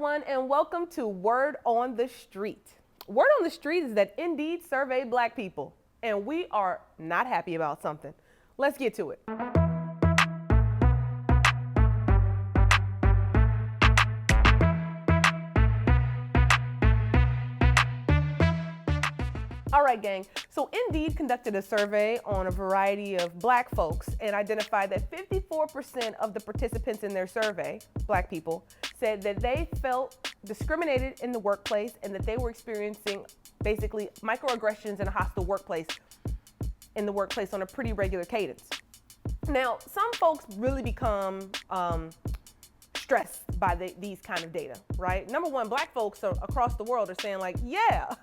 everyone, and welcome to Word on the Street. Word on the Street is that Indeed surveyed Black people, and we are not happy about something. Let's get to it. All right, gang. So Indeed conducted a survey on a variety of Black folks and identified that 54% of the participants in their survey, Black people, said that they felt discriminated in the workplace and that they were experiencing basically microaggressions in a hostile workplace on a pretty regular cadence. Now, some folks really become stressed by these kind of data, right? Number one, Black folks across the world are saying like, yeah,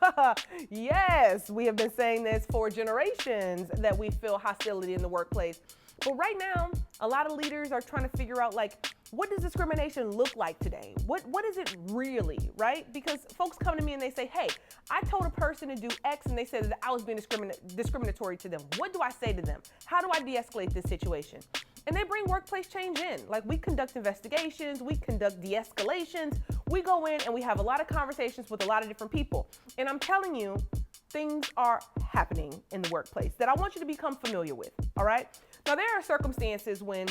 yes, we have been saying this for generations that we feel hostility in the workplace. But right now, a lot of leaders are trying to figure out like, what does discrimination look like today? What is it really, right? Because folks come to me and they say, hey, I told a person to do X and they said that I was being discriminatory to them. What do I say to them? How do I de-escalate this situation? And they bring workplace change in. Like, we conduct investigations, we conduct de-escalations, we go in and we have a lot of conversations with a lot of different people. And I'm telling you, things are happening in the workplace that I want you to become familiar with, all right? Now, there are circumstances when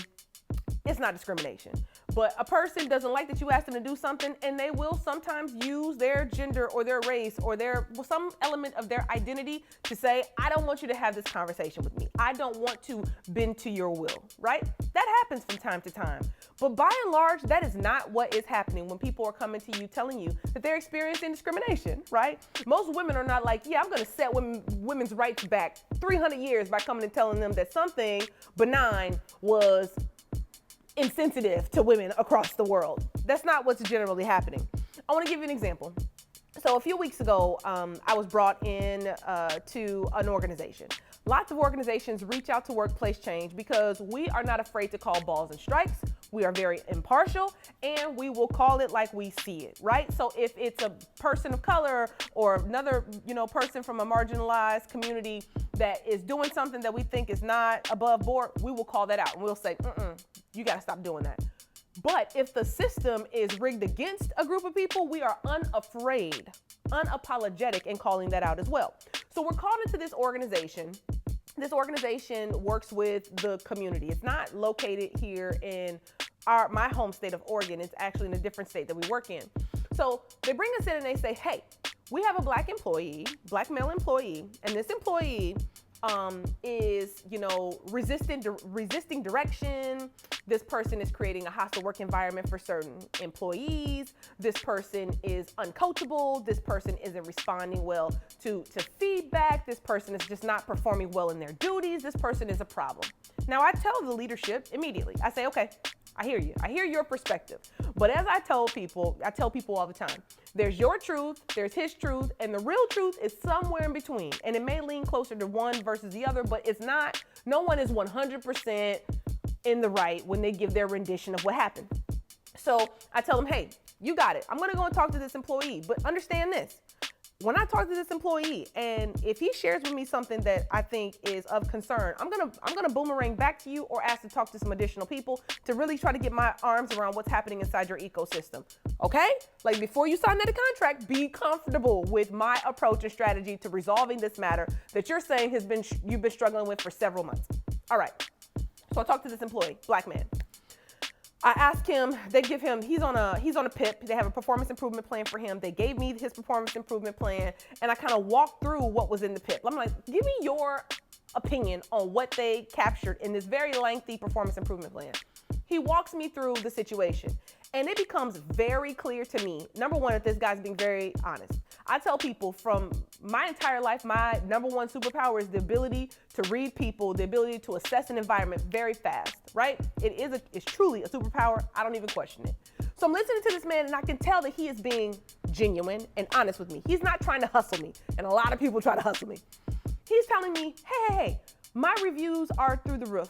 it's not discrimination, but a person doesn't like that you ask them to do something, and they will sometimes use their gender or their race or some element of their identity to say, I don't want you to have this conversation with me. I don't want to bend to your will, right? That happens from time to time. But by and large, that is not what is happening when people are coming to you telling you that they're experiencing discrimination, right? Most women are not like, yeah, I'm gonna set women's rights back 300 years by coming and telling them that something benign was insensitive to women across the world. That's not what's generally happening. I want to give you an example. So a few weeks ago, I was brought in to an organization. Lots of organizations reach out to workplace change because we are not afraid to call balls and strikes. We are very impartial, and we will call it like we see it, right? So if it's a person of color or another, person from a marginalized community that is doing something that we think is not above board, we will call that out and we'll say, you got to stop doing that. But if the system is rigged against a group of people, we are unafraid, unapologetic in calling that out as well. So we're called into this organization. This organization works with the community. It's not located here in my home state of Oregon. It's actually in a different state that we work in. So they bring us in and they say, hey, we have a Black male employee, and this employee is, resisting direction. This person is creating a hostile work environment for certain employees. This person is uncoachable. This person isn't responding well to feedback. This person is just not performing well in their duties. This person is a problem. Now, I tell the leadership immediately. I say, okay, I hear you. I hear your perspective. But as I tell people all the time, there's your truth, there's his truth, and the real truth is somewhere in between. And it may lean closer to one versus the other, but it's not, no one is 100% in the right when they give their rendition of what happened. So I tell them, hey, you got it. I'm gonna go and talk to this employee, but understand this. When I talk to this employee, and if he shares with me something that I think is of concern, I'm gonna boomerang back to you or ask to talk to some additional people to really try to get my arms around what's happening inside your ecosystem. Okay? Like, before you sign that contract, be comfortable with my approach and strategy to resolving this matter that you're saying you've been struggling with for several months. All right. So I talk to this employee, Black man. I ask him, he's on a PIP. They have a performance improvement plan for him. They gave me his performance improvement plan, and I kind of walked through what was in the PIP. I'm like, give me your opinion on what they captured in this very lengthy performance improvement plan. He walks me through the situation, and it becomes very clear to me, number one, that this guy's being very honest. I tell people from my entire life, my number one superpower is the ability to read people, the ability to assess an environment very fast, right? It's truly a superpower. I don't even question it. So I'm listening to this man, and I can tell that he is being genuine and honest with me. He's not trying to hustle me, and a lot of people try to hustle me. He's telling me, hey, my reviews are through the roof.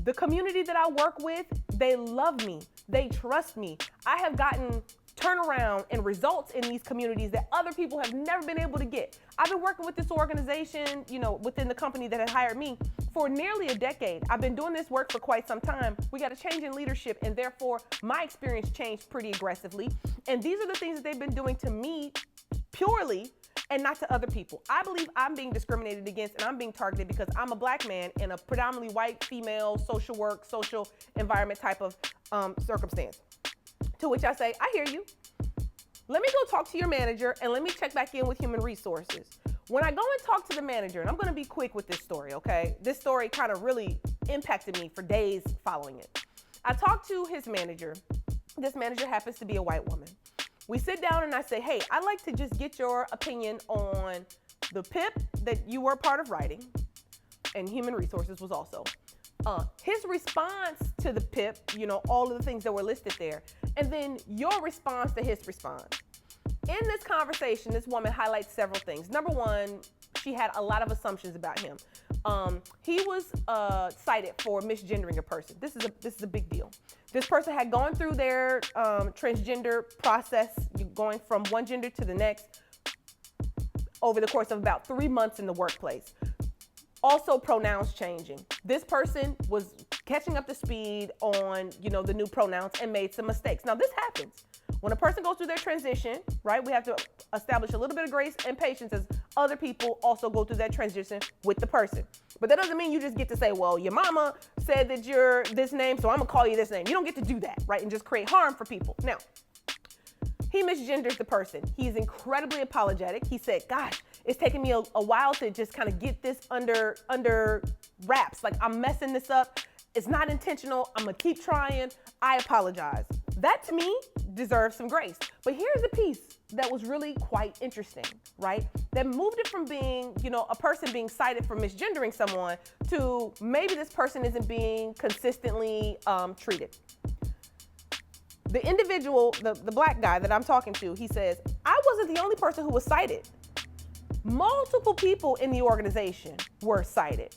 The community that I work with, they love me. They trust me. I have gotten turn around and results in these communities that other people have never been able to get. I've been working with this organization, within the company that had hired me for nearly a decade. I've been doing this work for quite some time. We got a change in leadership, and therefore my experience changed pretty aggressively. And these are the things that they've been doing to me purely and not to other people. I believe I'm being discriminated against and I'm being targeted because I'm a black man in a predominantly white, female, social work, social environment type of circumstance. To which I say, I hear you. Let me go talk to your manager and let me check back in with human resources. When I go and talk to the manager, and I'm gonna be quick with this story, okay? This story kind of really impacted me for days following it. I talked to his manager. This manager happens to be a white woman. We sit down and I say, hey, I'd like to just get your opinion on the PIP that you were part of writing, and human resources was also. His response to the PIP, all of the things that were listed there, and then your response to his response. In this conversation, this woman highlights several things. Number one, she had a lot of assumptions about him. He was cited for misgendering a person. This is a big deal. This person had gone through their transgender process, going from one gender to the next, over the course of about 3 months in the workplace. Also, pronouns changing. This person was catching up to speed on, the new pronouns and made some mistakes. Now, this happens. When a person goes through their transition, right, we have to establish a little bit of grace and patience as other people also go through that transition with the person. But that doesn't mean you just get to say, well, your mama said that you're this name, so I'm gonna call you this name. You don't get to do that, right, and just create harm for people. Now, he misgenders the person. He's incredibly apologetic. He said, gosh, it's taken me a while to just kind of get this under wraps. Like, I'm messing this up. It's not intentional. I'm gonna keep trying. I apologize. That to me deserves some grace. But here's a piece that was really quite interesting, right? That moved it from being, a person being cited for misgendering someone to maybe this person isn't being consistently treated. The individual, the black guy that I'm talking to, he says, I wasn't the only person who was cited. Multiple people in the organization were cited,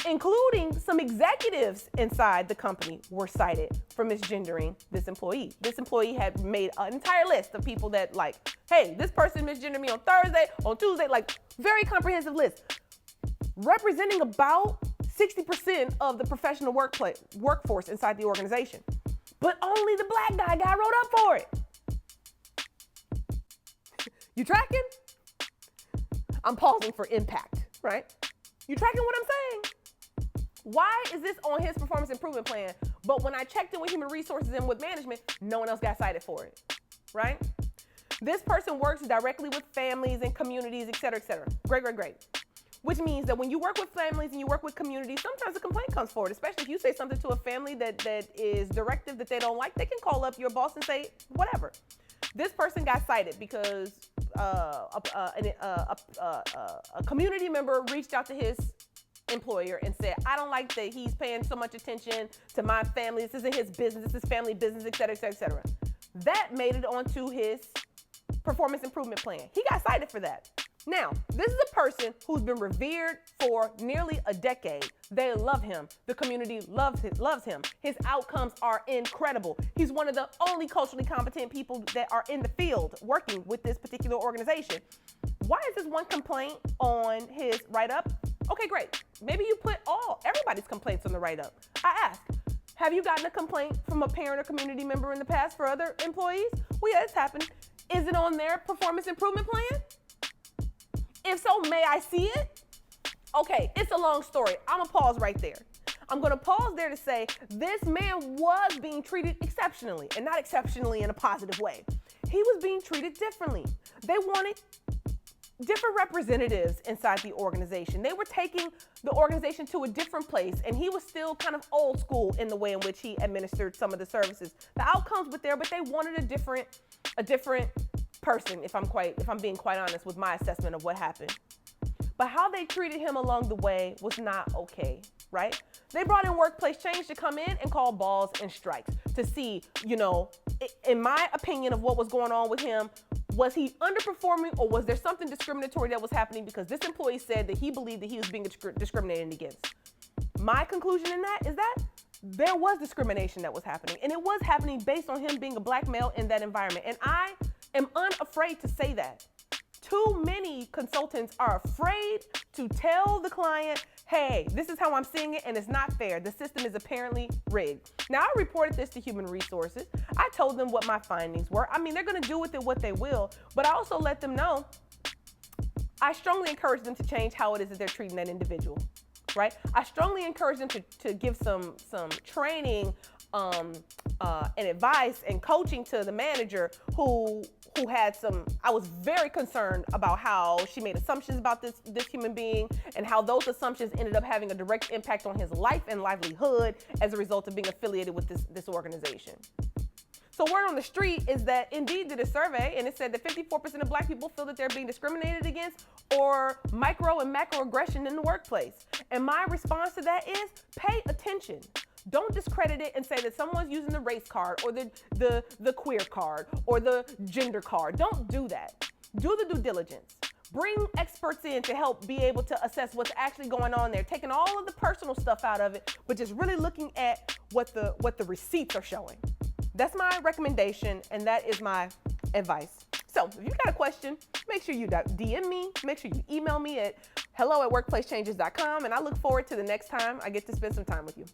including some executives inside the company were cited for misgendering this employee. This employee had made an entire list of people that hey, this person misgendered me on Thursday, on Tuesday, very comprehensive list, representing about 60% of the professional workforce inside the organization. But only the black guy got wrote up for it. You tracking? I'm pausing for impact, right? You tracking what I'm saying? Why is this on his performance improvement plan? But when I checked in with human resources and with management, no one else got cited for it, right? This person works directly with families and communities, et cetera, et cetera. Great, great, great. Which means that when you work with families and you work with communities, sometimes a complaint comes forward, especially if you say something to a family that is directive that they don't like. They can call up your boss and say whatever. This person got cited because a community member reached out to his employer and said, I don't like that he's paying so much attention to my family. This isn't his business. This is family business, et cetera, et cetera, et cetera. That made it onto his performance improvement plan. He got cited for that. Now, this is a person who's been revered for nearly a decade. They love him. The community loves him. His outcomes are incredible. He's one of the only culturally competent people that are in the field working with this particular organization. Why is this one complaint on his write-up? Okay, great. Maybe you put everybody's complaints on the write-up. I ask, have you gotten a complaint from a parent or community member in the past for other employees? Well, yeah, it's happened. Is it on their performance improvement plan? If so, may I see it? Okay, it's a long story. I'm gonna pause right there. I'm gonna pause there to say this man was being treated exceptionally, and not exceptionally in a positive way. He was being treated differently. They wanted different representatives inside the organization. They were taking the organization to a different place, and he was still kind of old school in the way in which he administered some of the services. The outcomes were there, but they wanted a different person, if I'm being quite honest with my assessment of what happened. But how they treated him along the way was not okay, right? They brought in workplace change to come in and call balls and strikes to see, in my opinion of what was going on with him, was he underperforming or was there something discriminatory that was happening because this employee said that he believed that he was being discriminated against? My conclusion in that is that there was discrimination that was happening, and it was happening based on him being a black male in that environment. And I am unafraid to say that. Too many consultants are afraid to tell the client, hey, this is how I'm seeing it, and it's not fair. The system is apparently rigged. Now, I reported this to Human Resources. I told them what my findings were. I mean, they're going to do with it what they will, but I also let them know I strongly encourage them to change how it is that they're treating that individual, right? I strongly encourage them to give some training and advice and coaching to the manager who had I was very concerned about how she made assumptions about this human being and how those assumptions ended up having a direct impact on his life and livelihood as a result of being affiliated with this organization. So word on the street is that Indeed did a survey, and it said that 54% of black people feel that they're being discriminated against or micro and macroaggression in the workplace. And my response to that is pay attention. Don't discredit it and say that someone's using the race card or the queer card or the gender card. Don't do that. Do the due diligence. Bring experts in to help be able to assess what's actually going on there, taking all of the personal stuff out of it, but just really looking at what the receipts are showing. That's my recommendation, and that is my advice. So if you got a question, make sure you DM me, make sure you email me at hello@workplacechanges.com, and I look forward to the next time I get to spend some time with you.